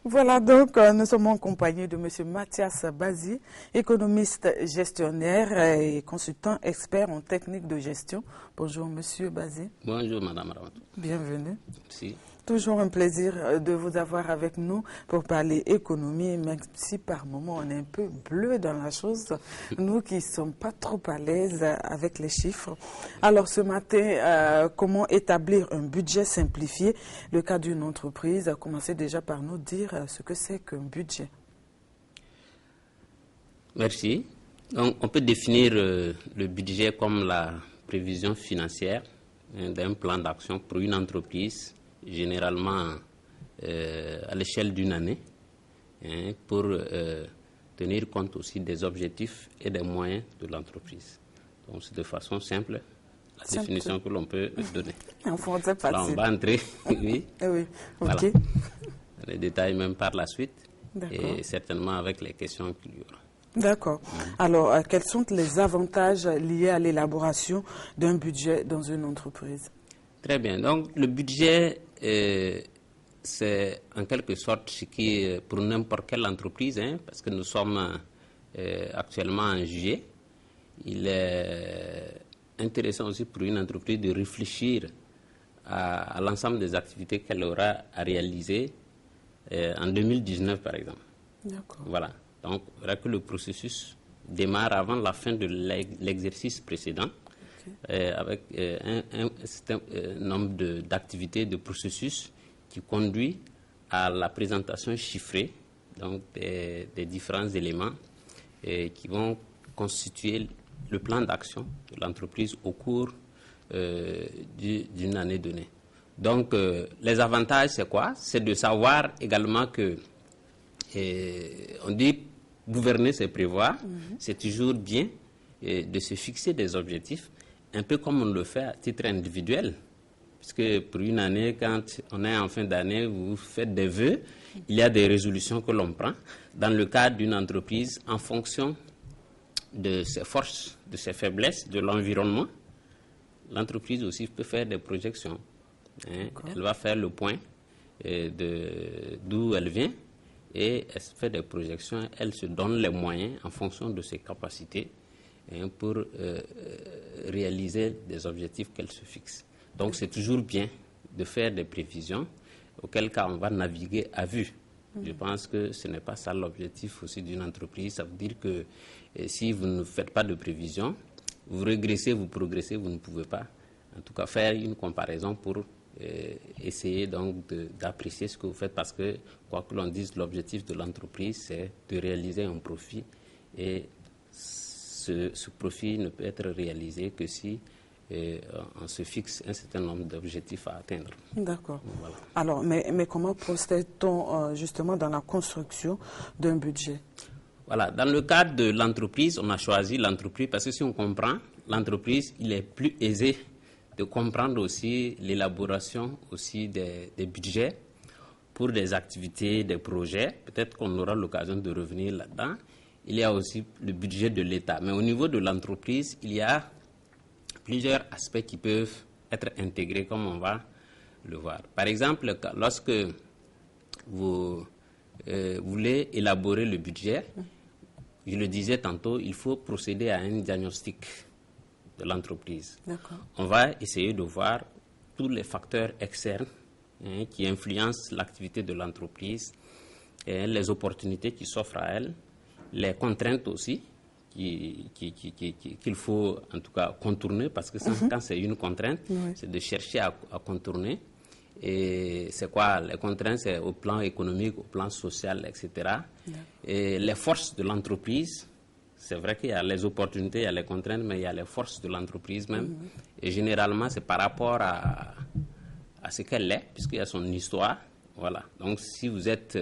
Voilà, donc nous sommes en compagnie de M. Mathias Bazi, économiste gestionnaire et consultant expert en technique de gestion. Bonjour M. Bazi. Bonjour Madame Ramatou. Bienvenue. Merci. Toujours un plaisir de vous avoir avec nous pour parler économie, même si par moments on est un peu bleu dans la chose, nous qui ne sommes pas trop à l'aise avec les chiffres. Alors ce matin, comment établir un budget simplifié? Le cas d'une entreprise, commencez déjà par nous dire ce que c'est qu'un budget. Merci. Donc, on peut définir le budget comme la prévision financière d'un plan d'action pour une entreprise, généralement à l'échelle d'une année, pour tenir compte aussi des objectifs et des moyens de l'entreprise. Donc c'est de façon simple la définition que l'on peut donner. En français, facile. Là, on va entrer, oui. Oui, Voilà. ok. Les détails même par la suite, D'accord. et certainement avec les questions qu'il y aura. D'accord. Alors, quels sont les avantages liés à l'élaboration d'un budget dans une entreprise? Très bien. Donc, le budget, c'est en quelque sorte ce qui est pour n'importe quelle entreprise, parce que nous sommes actuellement en juillet. Il est intéressant aussi pour une entreprise de réfléchir à l'ensemble des activités qu'elle aura à réaliser en 2019, par exemple. D'accord. Voilà. Donc, voilà que le processus démarre avant la fin de l'exercice précédent. Avec un certain nombre d'activités, de processus qui conduit à la présentation chiffrée donc des différents éléments qui vont constituer le plan d'action de l'entreprise au cours d'une année donnée. Donc, les avantages, c'est quoi? C'est de savoir également que, on dit gouverner, c'est prévoir. C'est toujours bien de se fixer des objectifs, un peu comme on le fait à titre individuel. Puisque pour une année, quand on est en fin d'année, vous faites des vœux, il y a des résolutions que l'on prend. Dans le cadre d'une entreprise, en fonction de ses forces, de ses faiblesses, de l'environnement, l'entreprise aussi peut faire des projections. Elle va faire le point d'où elle vient et elle fait des projections. Elle se donne les moyens en fonction de ses capacités pour réaliser des objectifs qu'elle se fixe. Donc c'est toujours bien de faire des prévisions, auquel cas on va naviguer à vue. Je pense que ce n'est pas ça l'objectif aussi d'une entreprise. Ça veut dire que si vous ne faites pas de prévisions, vous régressez, vous progressez, vous ne pouvez pas. En tout cas, faire une comparaison pour essayer donc d'apprécier ce que vous faites, parce que, quoi que l'on dise, l'objectif de l'entreprise, c'est de réaliser un profit, et ce profit ne peut être réalisé que si on se fixe un certain nombre d'objectifs à atteindre. D'accord. Voilà. Alors, mais comment procède-t-on justement dans la construction d'un budget? Voilà. Dans le cadre de l'entreprise, on a choisi l'entreprise parce que si on comprend l'entreprise, il est plus aisé de comprendre aussi l'élaboration aussi des budgets pour des activités, des projets. Peut-être qu'on aura l'occasion de revenir là-dedans. Il y a aussi le budget de l'État. Mais au niveau de l'entreprise, il y a plusieurs aspects qui peuvent être intégrés, comme on va le voir. Par exemple, lorsque vous voulez élaborer le budget, je le disais tantôt, il faut procéder à un diagnostic de l'entreprise. On va essayer de voir tous les facteurs externes qui influencent l'activité de l'entreprise, les opportunités qui s'offrent à elle, les contraintes aussi qu'il faut en tout cas contourner, parce que quand c'est une contrainte, c'est de chercher à contourner. Et c'est quoi les contraintes? C'est au plan économique, au plan social, etc. Et les forces de l'entreprise, c'est vrai qu'il y a les opportunités, il y a les contraintes, mais il y a les forces de l'entreprise même. Et généralement, c'est par rapport à ce qu'elle est, puisqu'il y a son histoire. Voilà. Donc, si vous êtes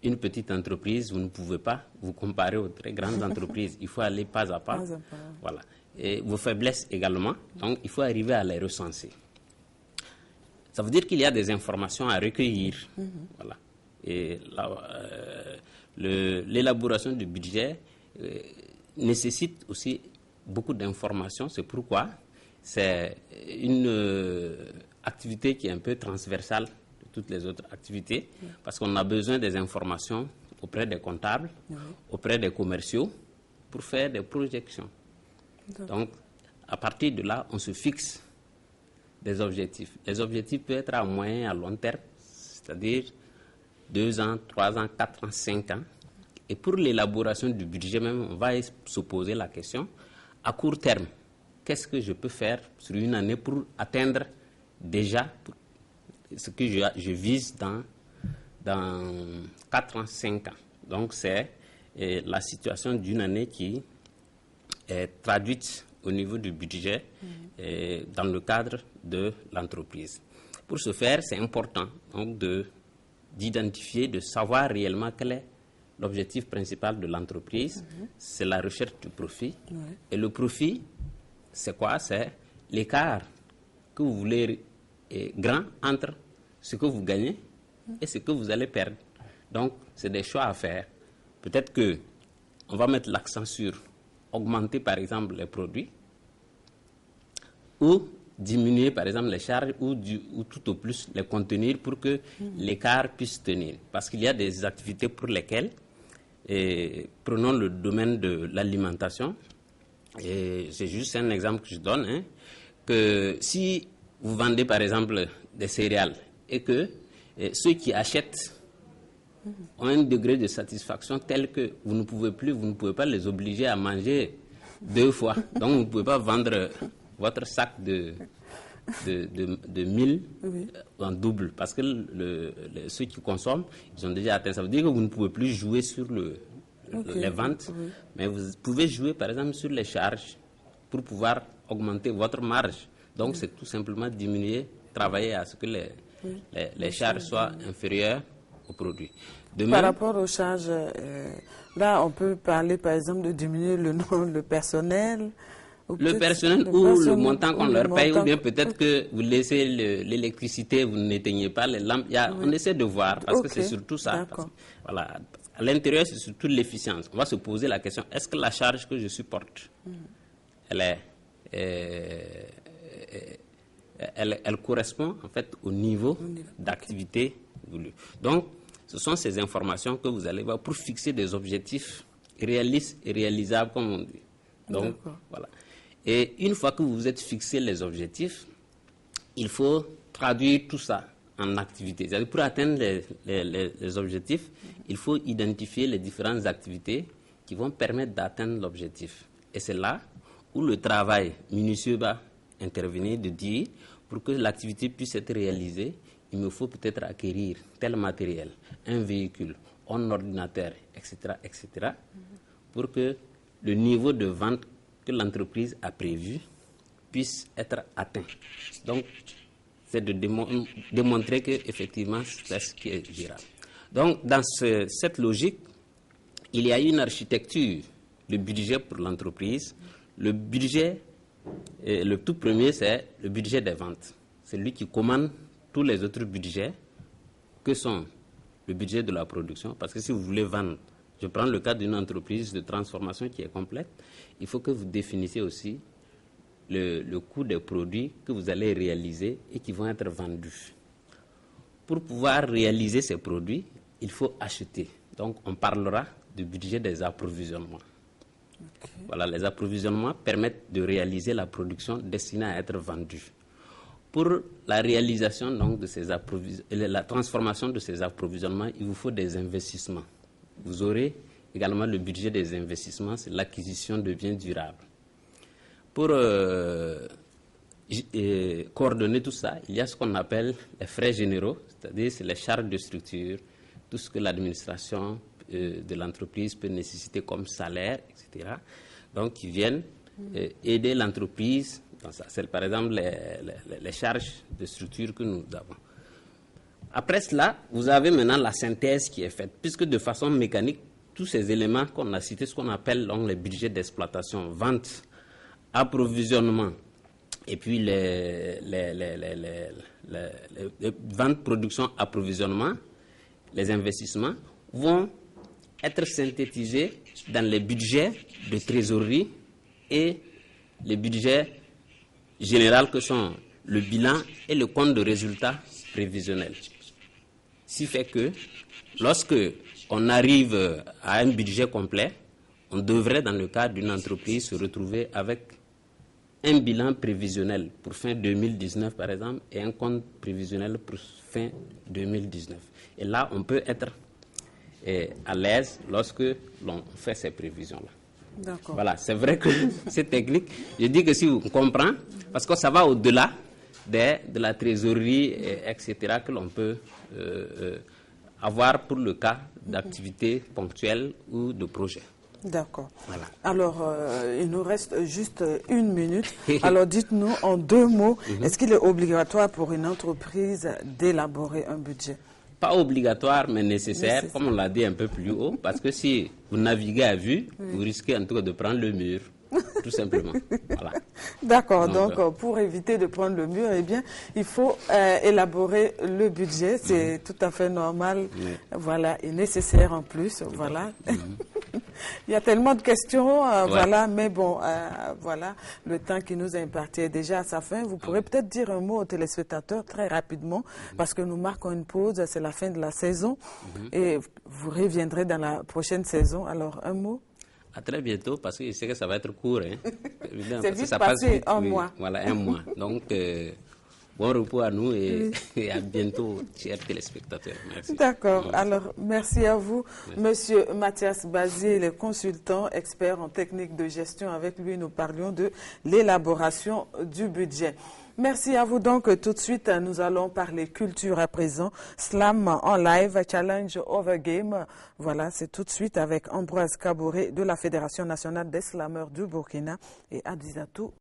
une petite entreprise, vous ne pouvez pas vous comparer aux très grandes entreprises. Il faut aller pas à pas. Voilà. Et vos faiblesses également. Donc, il faut arriver à les recenser. Ça veut dire qu'il y a des informations à recueillir. Voilà. Et l'élaboration du budget nécessite aussi beaucoup d'informations. C'est pourquoi c'est une activité qui est un peu transversale de toutes les autres activités, parce qu'on a besoin des informations auprès des comptables, auprès des commerciaux, pour faire des projections. Donc, à partir de là, on se fixe des objectifs. Les objectifs peuvent être à moyen et à long terme, c'est-à-dire 2 ans, 3 ans, 4 ans, 5 ans. Et pour l'élaboration du budget même, on va se poser la question, à court terme, qu'est-ce que je peux faire sur une année pour atteindre déjà ce que je vise dans 4 ans, 5 ans. Donc, c'est la situation d'une année qui est traduite au niveau du budget dans le cadre de l'entreprise. Pour ce faire, c'est important donc, d'identifier, de savoir réellement quel est l'objectif principal de l'entreprise. C'est la recherche du profit. Et le profit, c'est quoi? C'est l'écart que vous voulez grand entre ce que vous gagnez et ce que vous allez perdre. Donc, c'est des choix à faire. Peut-être qu'on va mettre l'accent sur augmenter, par exemple, les produits ou diminuer, par exemple, les charges ou tout au plus les contenir pour que l'écart puisse tenir. Parce qu'il y a des activités pour lesquelles, prenons le domaine de l'alimentation, et c'est juste un exemple que je donne, que si vous vendez, par exemple, des céréales et que ceux qui achètent ont un degré de satisfaction tel que vous ne pouvez pas les obliger à manger 2 fois. Donc, vous ne pouvez pas vendre votre sac de 1000 en double parce que ceux qui consomment, ils ont déjà atteint. Ça veut dire que vous ne pouvez plus jouer sur les ventes, mais vous pouvez jouer, par exemple, sur les charges pour pouvoir augmenter votre marge. Donc, c'est tout simplement diminuer, travailler à ce que les charges soient inférieures aux produits. Par rapport aux charges, là, on peut parler, par exemple, de diminuer le personnel. Le personnel ou le montant qu'on leur paye, ou bien peut-être que vous laissez l'électricité, vous n'éteignez pas les lampes. On essaie de voir, parce que c'est surtout ça. Voilà. À l'intérieur, c'est surtout l'efficience. On va se poser la question, est-ce que la charge que je supporte, elle correspond en fait au niveau d'activité voulu. Donc, ce sont ces informations que vous allez voir pour fixer des objectifs réalistes et réalisables, comme on dit. Donc, voilà. Et une fois que vous êtes fixé les objectifs, il faut traduire tout ça en activités. C'est-à-dire pour atteindre les objectifs, il faut identifier les différentes activités qui vont permettre d'atteindre l'objectif. Et c'est là où le travail minutieux va intervenir, de dire, pour que l'activité puisse être réalisée, il me faut peut-être acquérir tel matériel, un véhicule, un ordinateur, etc., etc., pour que le niveau de vente que l'entreprise a prévu puisse être atteint. Donc, c'est de démontrer qu'effectivement, c'est ce qui est durable. Donc, dans cette logique, il y a une architecture, le budget pour l'entreprise. Le budget, le tout premier, c'est le budget des ventes. C'est lui qui commande tous les autres budgets, que sont le budget de la production. Parce que si vous voulez vendre, je prends le cas d'une entreprise de transformation qui est complète, il faut que vous définissiez aussi le coût des produits que vous allez réaliser et qui vont être vendus. Pour pouvoir réaliser ces produits, il faut acheter. Donc, on parlera du budget des approvisionnements. Voilà, les approvisionnements permettent de réaliser la production destinée à être vendue. Pour la réalisation donc, de la transformation de ces approvisionnements, il vous faut des investissements. Vous aurez également le budget des investissements, c'est l'acquisition de biens durables. Pour coordonner tout ça, il y a ce qu'on appelle les frais généraux, c'est-à-dire c'est les charges de structure, tout ce que l'administration de l'entreprise peut nécessiter comme salaire, etc. Donc, qui viennent aider l'entreprise dans ça. C'est par exemple les charges de structure que nous avons. Après cela, vous avez maintenant la synthèse qui est faite, puisque de façon mécanique, tous ces éléments qu'on a cités, ce qu'on appelle donc, les budgets d'exploitation, vente, approvisionnement, et puis les ventes, production, approvisionnement, les investissements, vont être synthétisés dans les budgets de trésorerie et les budgets généraux que sont le bilan et le compte de résultats prévisionnels. Ce qui fait que lorsque on arrive à un budget complet, on devrait, dans le cadre d'une entreprise, se retrouver avec un bilan prévisionnel pour fin 2019, par exemple, et un compte prévisionnel pour fin 2019. Et là, on peut être à l'aise lorsque l'on fait ces prévisions-là. Voilà, c'est vrai que c'est technique. Je dis que si on comprend, parce que ça va au-delà de la trésorerie, etc., que l'on peut avoir pour le cas d'activités ponctuelles ou de projets. D'accord. Voilà. Alors, il nous reste juste 1 minute. Alors, dites-nous en 2 mots, est-ce qu'il est obligatoire pour une entreprise d'élaborer un budget? Pas obligatoire, mais nécessaire, comme on l'a dit un peu plus haut, parce que si vous naviguez à vue, vous risquez en tout cas de prendre le mur, tout simplement. Voilà. D'accord, donc pour éviter de prendre le mur, eh bien, il faut élaborer le budget, c'est tout à fait normal, voilà, et nécessaire en plus, voilà. Il y a tellement de questions, voilà, mais bon, voilà, le temps qui nous est imparti est déjà à sa fin. Vous pourrez peut-être dire un mot aux téléspectateurs très rapidement, parce que nous marquons une pause, c'est la fin de la saison, et vous reviendrez dans la prochaine saison. Alors, un mot? À très bientôt, parce que je sais que ça va être court. Hein. C'est vite passé, un mois. Voilà, un mois. Donc, bon repos à nous et à bientôt, chers téléspectateurs. Merci. D'accord. Alors, merci à vous. Merci. Monsieur Mathias Bazier, le consultant, expert en technique de gestion. Avec lui, nous parlions de l'élaboration du budget. Merci à vous. Donc, tout de suite, nous allons parler culture à présent. Slam en live, challenge over game. Voilà, c'est tout de suite avec Ambroise Kaboré de la Fédération nationale des slameurs du Burkina et Adizatou